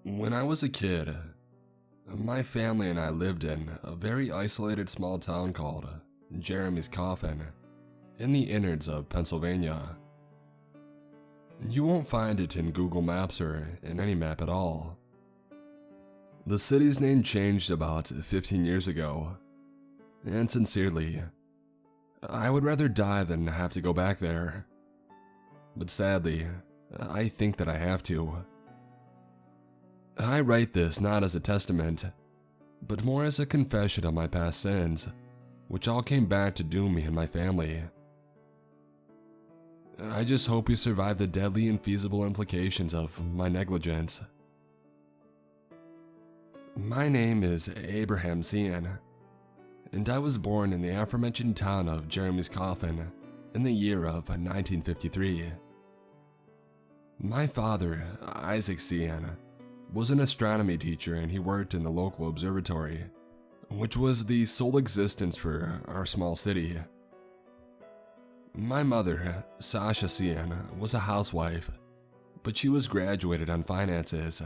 When I was a kid, my family and I lived in a very isolated small town called Jeremy's Coffin in the innards of Pennsylvania. You won't find it in Google Maps or in any map at all. The city's name changed about 15 years ago, and sincerely, I would rather die than have to go back there. But sadly, I think that I have to. I write this not as a testament, but more as a confession of my past sins, which all came back to doom me and my family. I just hope we survive the deadly and feasible implications of my negligence. My name is Abraham Cian, and I was born in the aforementioned town of Jeremy's Coffin in the year of 1953. My father, Isaac Cian, was an astronomy teacher, and he worked in the local observatory, which was the sole existence for our small city. My mother, Sasha Cian, was a housewife, but she was graduated on finances.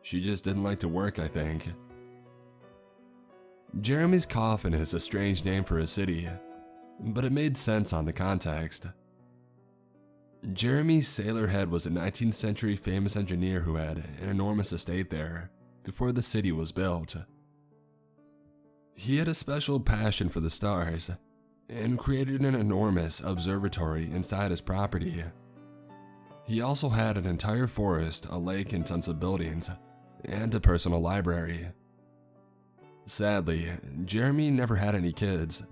She just didn't like to work, I think. Jeremy's Coffin is a strange name for a city, but it made sense on the context. Jeremy Sailorhead was a 19th century famous engineer who had an enormous estate there before the city was built. He had a special passion for the stars and created an enormous observatory inside his property. He also had an entire forest, a lake, and tons of buildings, and a personal library. Sadly, Jeremy never had any kids,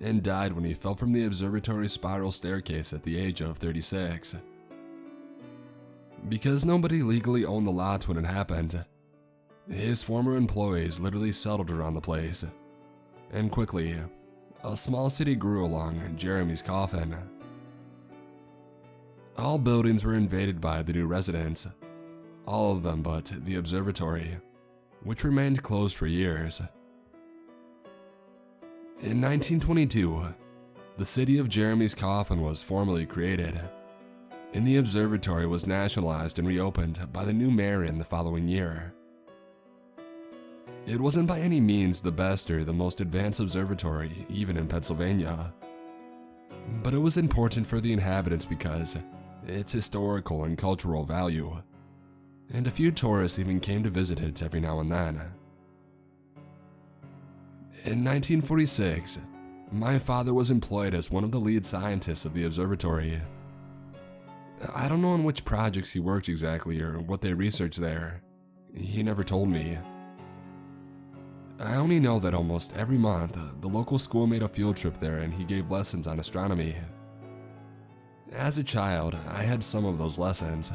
and died when he fell from the observatory spiral staircase at the age of 36. Because nobody legally owned the lot when it happened, his former employees literally settled around the place, and quickly, a small city grew along Jeremy's Coffin. All buildings were invaded by the new residents, all of them but the observatory, which remained closed for years. In 1922, the city of Jeremy's Coffin was formally created, and the observatory was nationalized and reopened by the new mayor in the following year. It wasn't by any means the best or the most advanced observatory, even in Pennsylvania, but it was important for the inhabitants because its historical and cultural value, and a few tourists even came to visit it every now and then. In 1946, my father was employed as one of the lead scientists of the observatory. I don't know on which projects he worked exactly or what they researched there. He never told me. I only know that almost every month, the local school made a field trip there and he gave lessons on astronomy. As a child, I had some of those lessons,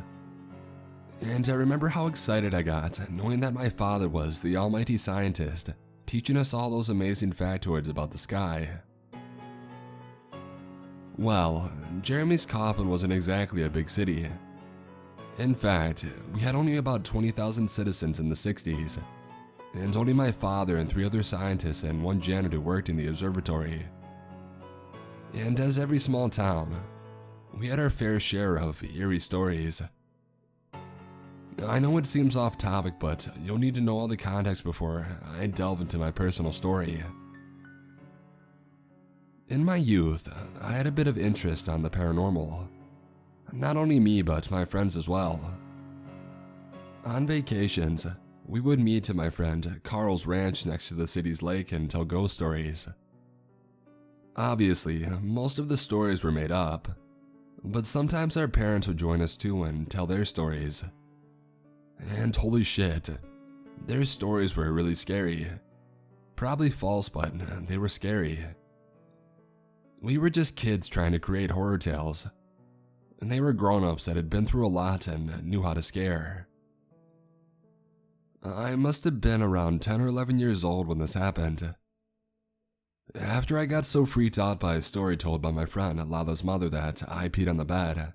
and I remember how excited I got knowing that my father was the almighty scientist teaching us all those amazing factoids about the sky. Well, Jeremy's Coffin wasn't exactly a big city. In fact, we had only about 20,000 citizens in the 60s, and only my father and 3 other scientists and 1 janitor worked in the observatory. And as every small town, we had our fair share of eerie stories. I know it seems off topic, but you'll need to know all the context before I delve into my personal story. In my youth, I had a bit of interest on the paranormal. Not only me, but my friends as well. On vacations, we would meet at my friend Carl's ranch next to the city's lake and tell ghost stories. Obviously, most of the stories were made up, but sometimes our parents would join us too and tell their stories. And holy shit, their stories were really scary. Probably false, but they were scary. We were just kids trying to create horror tales, and they were grown-ups that had been through a lot and knew how to scare. I must have been around 10 or 11 years old when this happened. After I got so freaked out by a story told by my friend Lala's mother that I peed on the bed,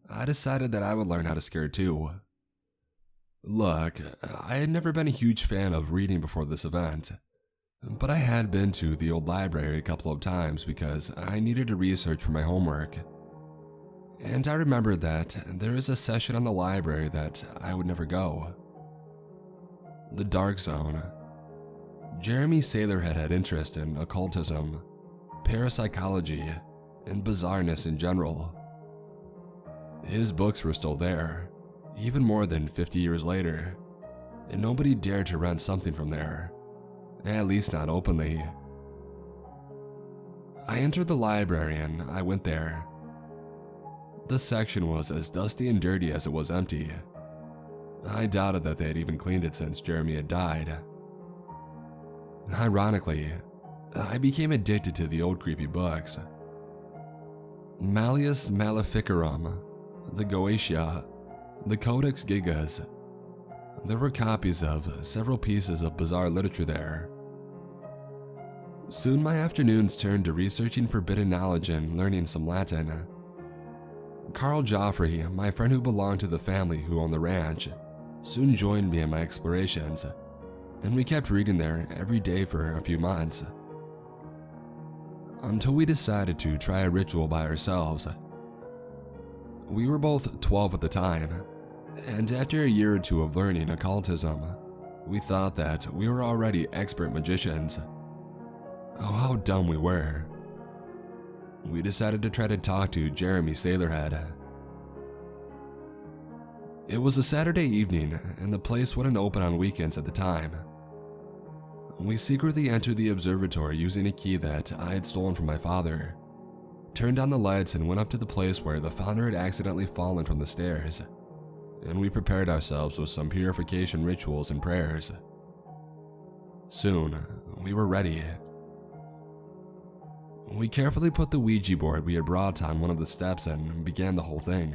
I decided that I would learn how to scare too. Look, I had never been a huge fan of reading before this event, but I had been to the old library a couple of times because I needed to research for my homework. And I remembered that there is a session on the library that I would never go. the dark zone. Jeremy Sailorhead had interest in occultism, parapsychology, and bizarreness in general. His books were still there, even more than 50 years later, and nobody dared to rent something from there, at least not openly. I entered the library and I went there. The section was as dusty and dirty as it was empty. I doubted that they had even cleaned it since Jeremy had died. Ironically, I became addicted to the old creepy books. Malleus Maleficarum, the Goetia, the Codex Gigas. There were copies of several pieces of bizarre literature there. Soon my afternoons turned to researching forbidden knowledge and learning some Latin. Carl Joffrey, my friend who belonged to the family who owned the ranch, soon joined me in my explorations, and we kept reading there every day for a few months. Until we decided to try a ritual by ourselves. We were both 12 at the time, and after a year or two of learning occultism, we thought that we were already expert magicians. Oh, how dumb we were. We decided to try to talk to Jeremy Sailorhead. It was a Saturday evening, and the place wouldn't open on weekends at the time. We secretly entered the observatory using a key that I had stolen from my father, turned on the lights and went up to the place where the founder had accidentally fallen from the stairs, and we prepared ourselves with some purification rituals and prayers. Soon, we were ready. We carefully put the Ouija board we had brought on one of the steps and began the whole thing.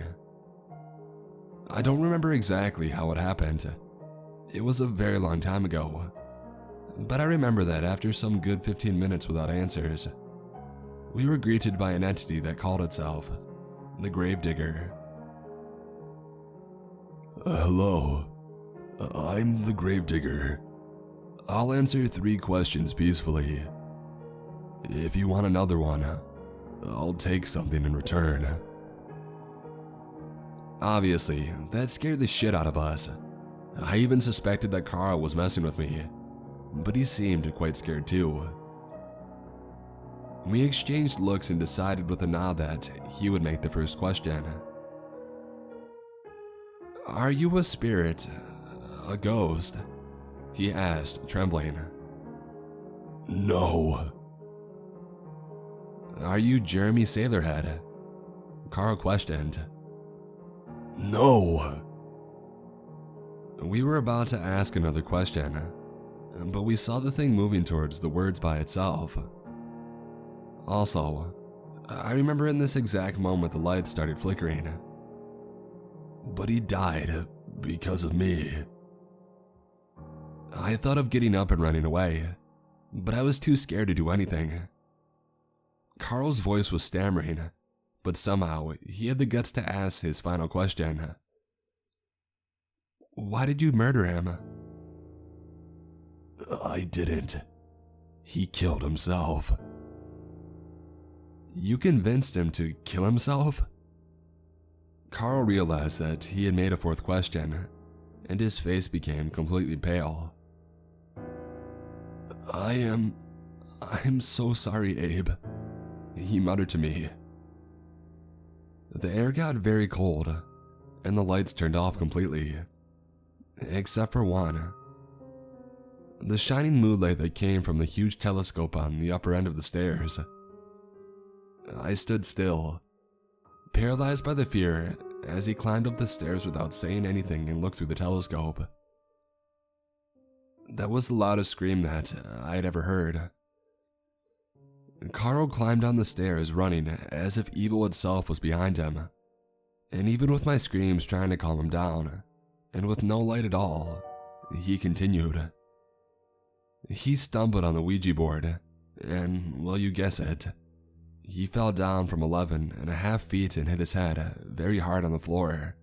I don't remember exactly how it happened. It was a very long time ago. But I remember that after some good 15 minutes without answers, we were greeted by an entity that called itself the Gravedigger. Hello, I'm the Gravedigger. I'll answer 3 questions peacefully. If you want another one, I'll take something in return. Obviously, that scared the shit out of us. I even suspected that Carl was messing with me, but he seemed quite scared too. We exchanged looks and decided with a nod that he would make the first question. Are you a spirit? A ghost? He asked, trembling. No. Are you Jeremy Sailorhead? Carl questioned. No. We were about to ask another question, but we saw the thing moving towards the words by itself. Also, I remember in this exact moment the lights started flickering. But he died because of me. I thought of getting up and running away, but I was too scared to do anything. Carl's voice was stammering, but somehow he had the guts to ask his final question. Why did you murder him? I didn't. He killed himself. You convinced him to kill himself? Carl realized that he had made a 4th question, and his face became completely pale. I'm so sorry, Abe, he muttered to me. The air got very cold, and the lights turned off completely, except for one. The shining moonlight that came from the huge telescope on the upper end of the stairs. I stood still, paralyzed by the fear as he climbed up the stairs without saying anything and looked through the telescope. That was the loudest scream that I had ever heard. Carl climbed down the stairs running as if evil itself was behind him, and even with my screams trying to calm him down, and with no light at all, he continued. He stumbled on the Ouija board, and, well, you guess it, he fell down from 11.5 feet and hit his head very hard on the floor.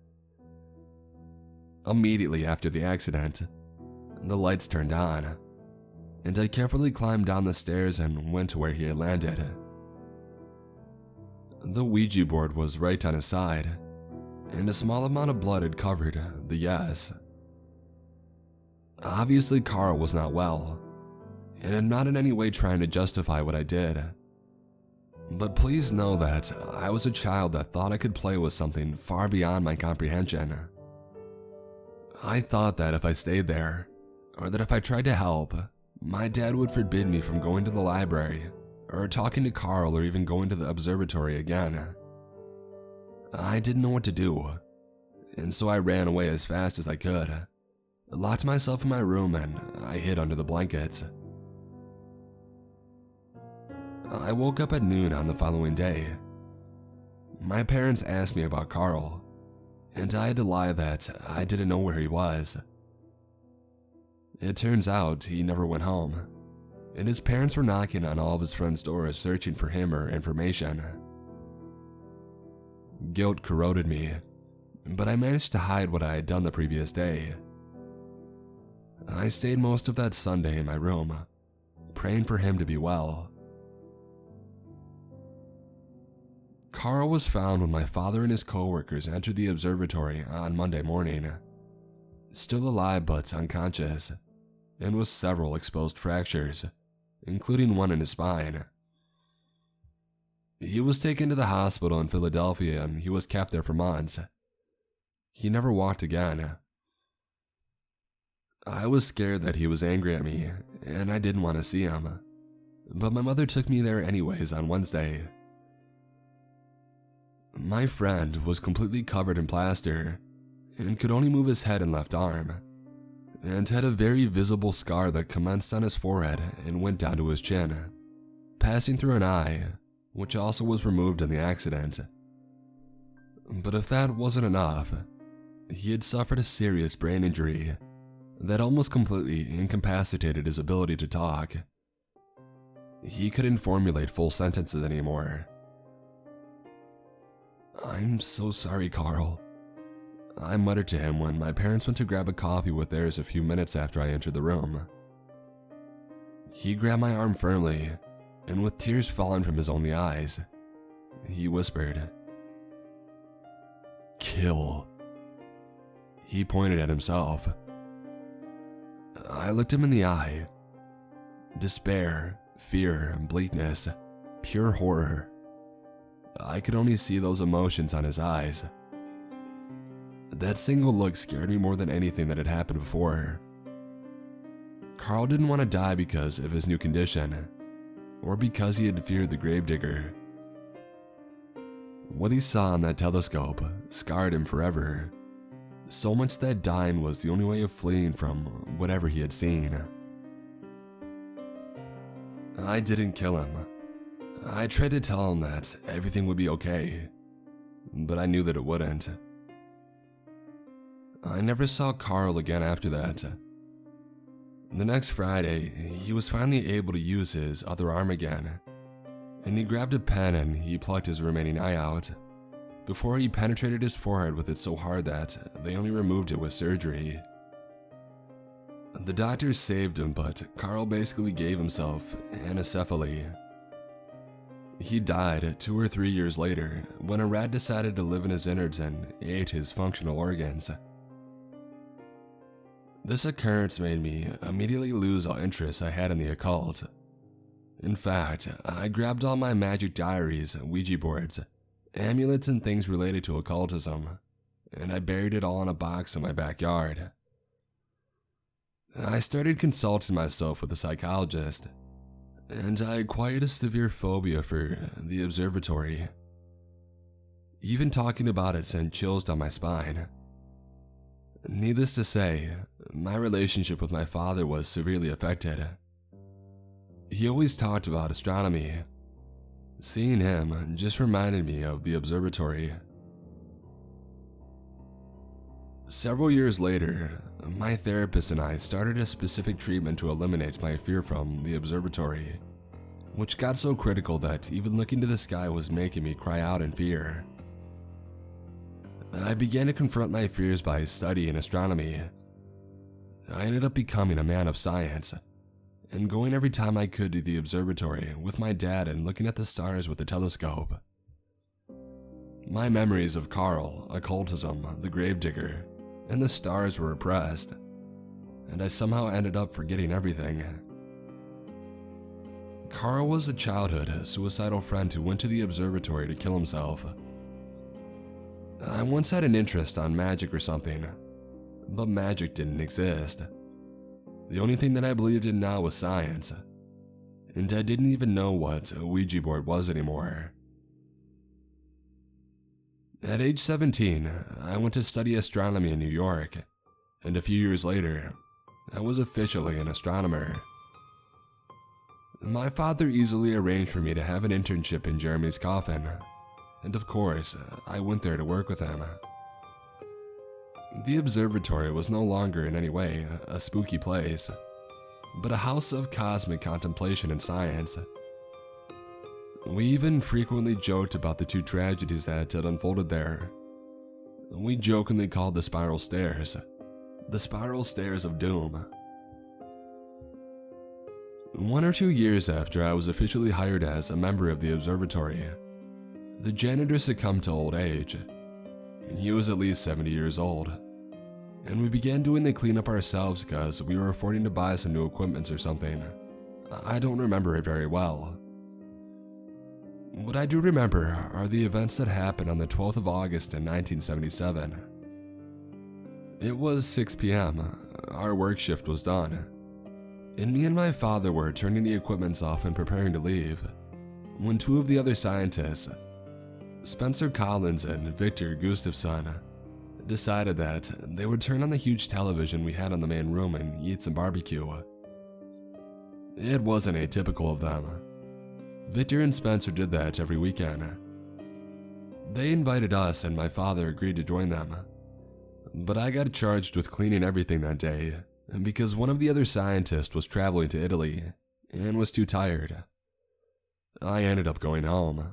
Immediately after the accident, the lights turned on, and I carefully climbed down the stairs and went to where he had landed. The Ouija board was right on his side, and a small amount of blood had covered the yes. Obviously, Carl was not well, and I'm not in any way trying to justify what I did. But please know that I was a child that thought I could play with something far beyond my comprehension. I thought that if I stayed there, or that if I tried to help, my dad would forbid me from going to the library, or talking to Carl, or even going to the observatory again. I didn't know what to do, and so I ran away as fast as I could, locked myself in my room, and I hid under the blankets. I woke up at noon on the following day. My parents asked me about Carl, and I had to lie that I didn't know where he was. It turns out he never went home, and his parents were knocking on all of his friends' doors searching for him or information. Guilt corroded me, but I managed to hide what I had done the previous day. I stayed most of that Sunday in my room, praying for him to be well. Carl was found when my father and his co-workers entered the observatory on Monday morning, still alive but unconscious, and with several exposed fractures, including one in his spine. He was taken to the hospital in Philadelphia and he was kept there for months. He never walked again. I was scared that he was angry at me, and I didn't want to see him, but my mother took me there anyways on Wednesday. My friend was completely covered in plaster and could only move his head and left arm, and had a very visible scar that commenced on his forehead and went down to his chin, passing through an eye, which also was removed in the accident. But if that wasn't enough, he had suffered a serious brain injury that almost completely incapacitated his ability to talk. He couldn't formulate full sentences anymore. "I'm so sorry, Carl," I muttered to him when my parents went to grab a coffee with theirs a few minutes after I entered the room. He grabbed my arm firmly, and with tears falling from his only eyes, he whispered, "Kill." He pointed at himself. I looked him in the eye. Despair, fear, bleakness, pure horror. I could only see those emotions on his eyes. That single look scared me more than anything that had happened before. Carl didn't want to die because of his new condition, or because he had feared the gravedigger. What he saw on that telescope scarred him forever, so much that dying was the only way of fleeing from whatever he had seen. I didn't kill him. I tried to tell him that everything would be okay, but I knew that it wouldn't. I never saw Carl again after that. The next Friday, he was finally able to use his other arm again, and he grabbed a pen and he plucked his remaining eye out, before he penetrated his forehead with it so hard that they only removed it with surgery. The doctors saved him, but Carl basically gave himself anencephaly. He died 2 or 3 years later when a rat decided to live in his innards and ate his functional organs. This occurrence made me immediately lose all interest I had in the occult. In fact, I grabbed all my magic diaries, Ouija boards, amulets, and things related to occultism, and I buried it all in a box in my backyard. I started consulting myself with a psychologist, and I acquired a severe phobia for the observatory. Even talking about it sent chills down my spine. Needless to say, my relationship with my father was severely affected. He always talked about astronomy. Seeing him just reminded me of the observatory. Several years later, my therapist and I started a specific treatment to eliminate my fear from the observatory, which got so critical that even looking to the sky was making me cry out in fear. I began to confront my fears by studying astronomy. I ended up becoming a man of science, and going every time I could to the observatory with my dad and looking at the stars with the telescope. My memories of Carl, occultism, the gravedigger, and the stars were repressed. and I somehow ended up forgetting everything. Carl was a childhood suicidal friend who went to the observatory to kill himself. I once had an interest on magic or something, but magic didn't exist. The only thing that I believed in now was science, and I didn't even know what a Ouija board was anymore. At age 17, I went to study astronomy in New York, and a few years later, I was officially an astronomer. My father easily arranged for me to have an internship in Jeremy's coffin, and of course, I went there to work with him. The observatory was no longer in any way a spooky place, but a house of cosmic contemplation and science. We even frequently joked about the two tragedies that had unfolded there. We jokingly called the spiral stairs of doom. 1 or 2 years after I was officially hired as a member of the observatory, the janitor succumbed to old age. He was at least 70 years old, and we began doing the cleanup ourselves because we were affording to buy some new equipment or something. I don't remember it very well. What I do remember are the events that happened on the 12th of August in 1977. It was 6 p.m., our work shift was done, and me and my father were turning the equipment off and preparing to leave, when two of the other scientists, Spencer Collins and Victor Gustafsson, decided that they would turn on the huge television we had in the main room and eat some barbecue. It wasn't atypical of them. Victor and Spencer did that every weekend. They invited us and my father agreed to join them, but I got charged with cleaning everything that day because one of the other scientists was traveling to Italy and was too tired. I ended up going home.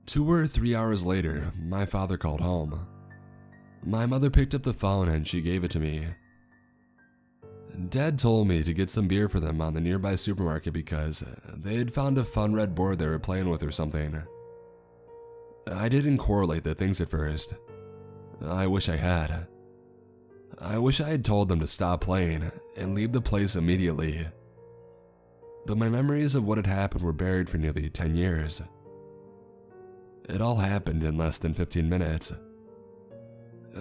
2 or 3 hours later, my father called home. My mother picked up the phone and she gave it to me. Dad told me to get some beer for them on the nearby supermarket because they had found a fun red board they were playing with or something. I didn't correlate the things at first. I wish I had. I wish I had told them to stop playing and leave the place immediately. But my memories of what had happened were buried for nearly 10 years. It all happened in less than 15 minutes.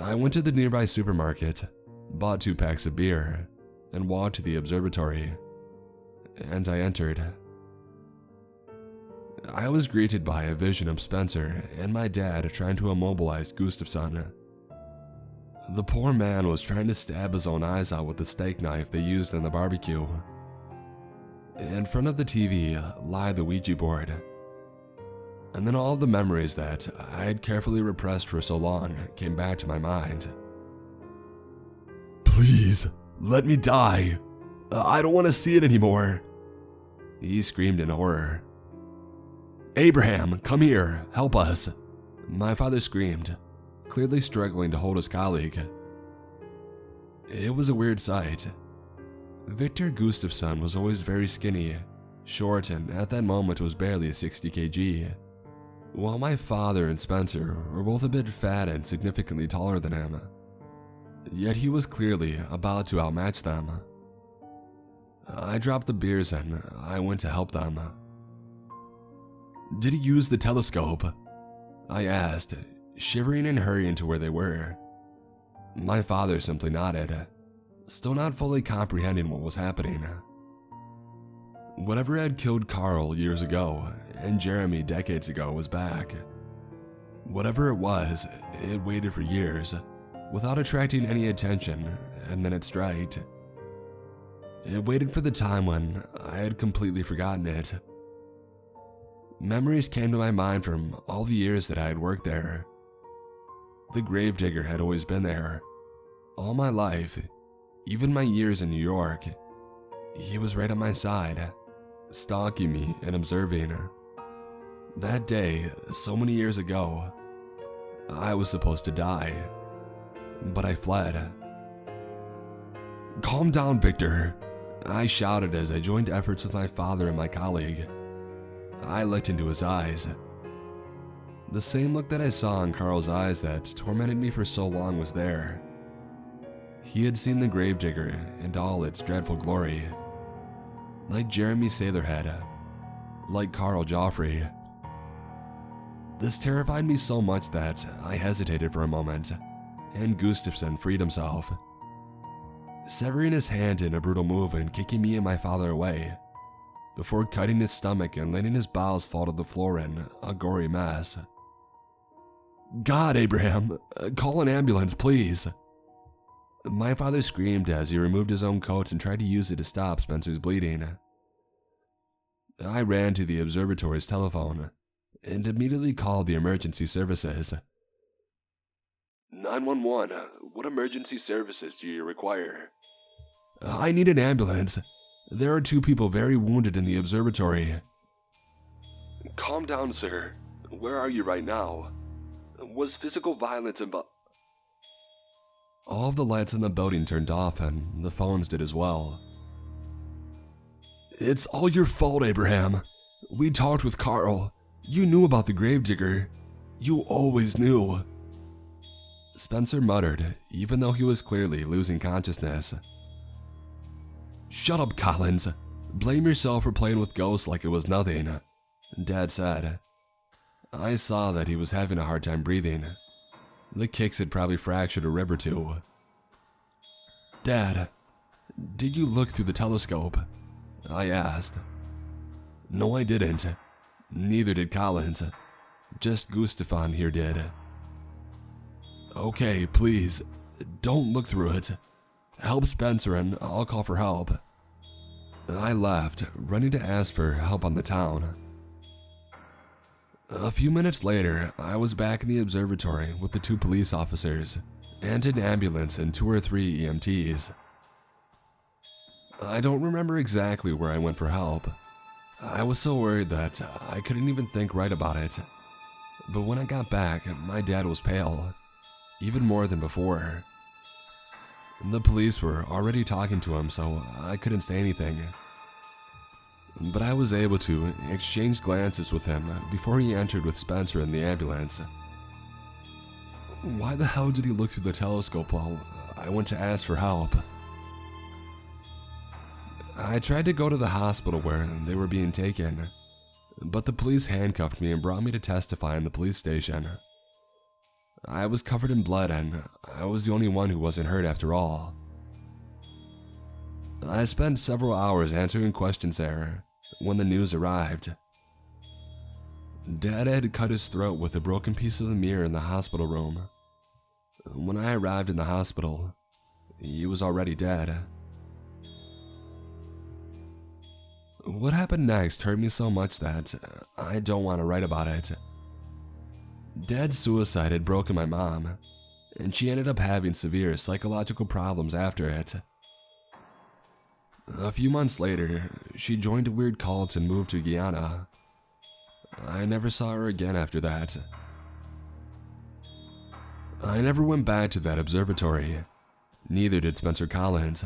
I went to the nearby supermarket, bought 2 packs of beer, and walked to the observatory, and I entered. I was greeted by a vision of Spencer and my dad trying to immobilize Gustafsson. The poor man was trying to stab his own eyes out with the steak knife they used in the barbecue. In front of the TV lay the Ouija board. And then all of the memories that I had carefully repressed for so long came back to my mind. "Please, let me die. I don't want to see it anymore," he screamed in horror. "Abraham, come here, help us," my father screamed, clearly struggling to hold his colleague. It was a weird sight. Victor Gustafsson was always very skinny, short, and at that moment was barely 60 kg, while my father and Spencer were both a bit fat and significantly taller than him. Yet he was clearly about to outmatch them. I dropped the beers and I went to help them. "Did he use the telescope?" I asked, shivering and hurrying to where they were. My father simply nodded, still not fully comprehending what was happening. Whatever had killed Carl years ago and Jeremy decades ago was back. Whatever it was, it waited for years, without attracting any attention, and then it struck. It waited for the time when I had completely forgotten it. Memories came to my mind from all the years that I had worked there. The gravedigger had always been there. All my life, even my years in New York, he was right at my side, stalking me and observing. That day, so many years ago, I was supposed to die, but I fled. "Calm down, Victor," I shouted as I joined efforts with my father and my colleague. I looked into his eyes. The same look that I saw in Carl's eyes that tormented me for so long was there. He had seen the gravedigger in all its dreadful glory. Like Jeremy Sailorhead, like Carl Joffrey. This terrified me so much that I hesitated for a moment, and Gustafsson freed himself, severing his hand in a brutal move and kicking me and my father away, before cutting his stomach and letting his bowels fall to the floor in a gory mess. "God, Abraham, call an ambulance, please!" My father screamed as he removed his own coat and tried to use it to stop Spencer's bleeding. I ran to the observatory's telephone and immediately called the emergency services. 911, what emergency services do you require? I need an ambulance. There are 2 people very wounded in the observatory. Calm down, sir. Where are you right now? Was physical violence involved? All of the lights in the building turned off and the phones did as well. It's all your fault, Abraham. We talked with Carl. You knew about the gravedigger. You always knew. Spencer muttered, even though he was clearly losing consciousness. Shut up, Collins. Blame yourself for playing with ghosts like it was nothing, Dad said. I saw that he was having a hard time breathing. The kicks had probably fractured a rib or 2. Dad, did you look through the telescope? I asked. No, I didn't. Neither did Collins. Just Gustafsson here did. Okay, please, don't look through it. Help Spencer and I'll call for help. I left, running to ask for help on the town. A few minutes later, I was back in the observatory with the 2 police officers and an ambulance and 2 or 3 EMTs. I don't remember exactly where I went for help. I was so worried that I couldn't even think right about it. But when I got back, my dad was pale, even more than before. The police were already talking to him, so I couldn't say anything. But I was able to exchange glances with him before he entered with Spencer in the ambulance. Why the hell did he look through the telescope while I went to ask for help? I tried to go to the hospital where they were being taken, but the police handcuffed me and brought me to testify in the police station. I was covered in blood and I was the only one who wasn't hurt after all. I spent several hours answering questions there when the news arrived. Dad had cut his throat with a broken piece of the mirror in the hospital room. When I arrived in the hospital, he was already dead. What happened next hurt me so much that I don't want to write about it. Dad's suicide had broken my mom, and she ended up having severe psychological problems after it. A few months later, she joined a weird cult and moved to Guyana. I never saw her again after that. I never went back to that observatory, neither did Spencer Collins,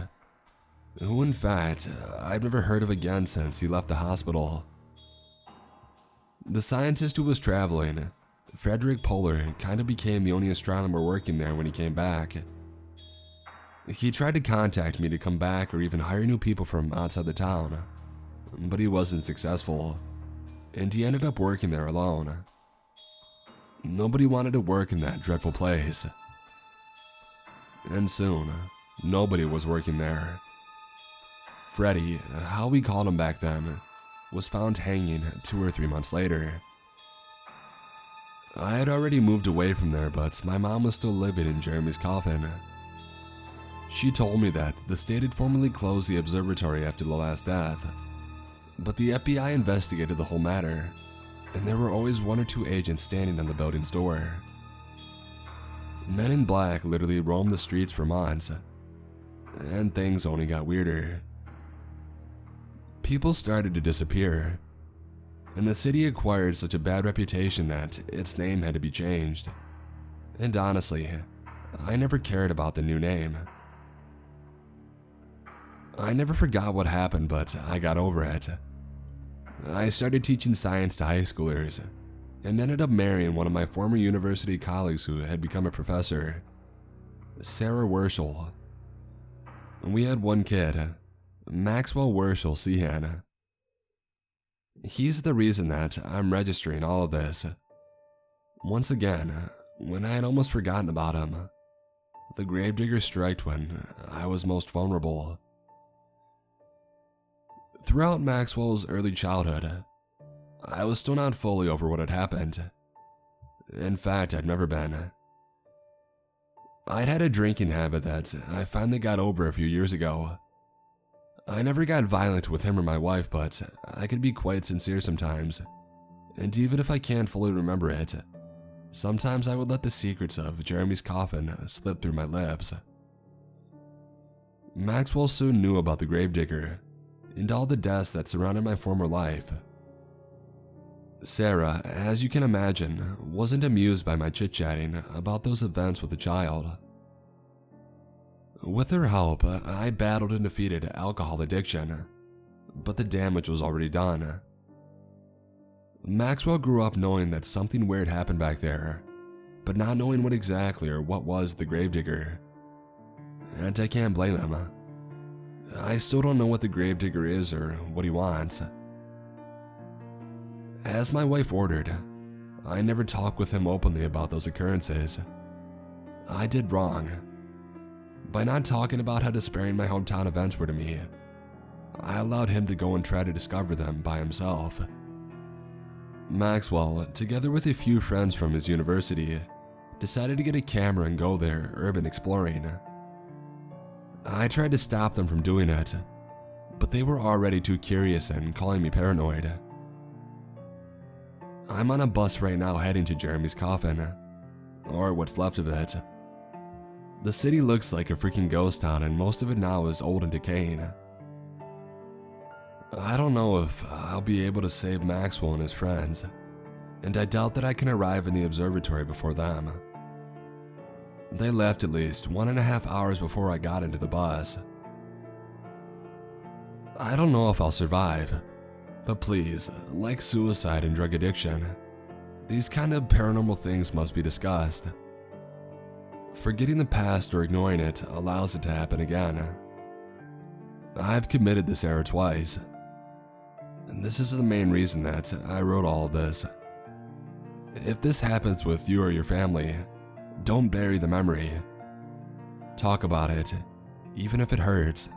who in fact I've never heard of again since he left the hospital. The scientist who was traveling, Frederick Polar, kind of became the only astronomer working there when he came back. He tried to contact me to come back or even hire new people from outside the town, but he wasn't successful, and he ended up working there alone. Nobody wanted to work in that dreadful place. And soon, nobody was working there. Freddy, how we called him back then, was found hanging 2 or 3 months later. I had already moved away from there, but my mom was still living in Jeremy's coffin. She told me that the state had formally closed the observatory after the last death, but the FBI investigated the whole matter, and there were always 1 or 2 agents standing on the building's door. Men in black literally roamed the streets for months, and things only got weirder. People started to disappear, and the city acquired such a bad reputation that its name had to be changed. And honestly, I never cared about the new name. I never forgot what happened, but I got over it. I started teaching science to high schoolers, and ended up marrying one of my former university colleagues who had become a professor, Sarah Werschel. We had one kid, Maxwell Werschel Sehan. He's the reason that I'm registering all of this. Once again, when I had almost forgotten about him, the gravedigger struck when I was most vulnerable. Throughout Maxwell's early childhood, I was still not fully over what had happened. In fact, I'd never been. I'd had a drinking habit that I finally got over a few years ago. I never got violent with him or my wife, but I could be quite sincere sometimes. And even if I can't fully remember it, sometimes I would let the secrets of Jeremy's coffin slip through my lips. Maxwell soon knew about the gravedigger and all the deaths that surrounded my former life. Sarah, as you can imagine, wasn't amused by my chit-chatting about those events with the child. With her help, I battled and defeated alcohol addiction, but the damage was already done. Maxwell grew up knowing that something weird happened back there, but not knowing what exactly or what was the gravedigger. And I can't blame him. I still don't know what the gravedigger is or what he wants. As my wife ordered, I never talked with him openly about those occurrences. I did wrong. By not talking about how despairing my hometown events were to me, I allowed him to go and try to discover them by himself. Maxwell, together with a few friends from his university, decided to get a camera and go there urban exploring. I tried to stop them from doing it, but they were already too curious and calling me paranoid. I'm on a bus right now heading to Jeremy's coffin, or what's left of it. The city looks like a freaking ghost town and most of it now is old and decaying. I don't know if I'll be able to save Maxwell and his friends, and I doubt that I can arrive in the observatory before them. They left at least 1.5 hours before I got into the bus. I don't know if I'll survive, but please, like suicide and drug addiction, these kind of paranormal things must be discussed. Forgetting the past or ignoring it allows it to happen again. I've committed this error twice, and this is the main reason that I wrote all of this. If this happens with you or your family, don't bury the memory. Talk about it, even if it hurts.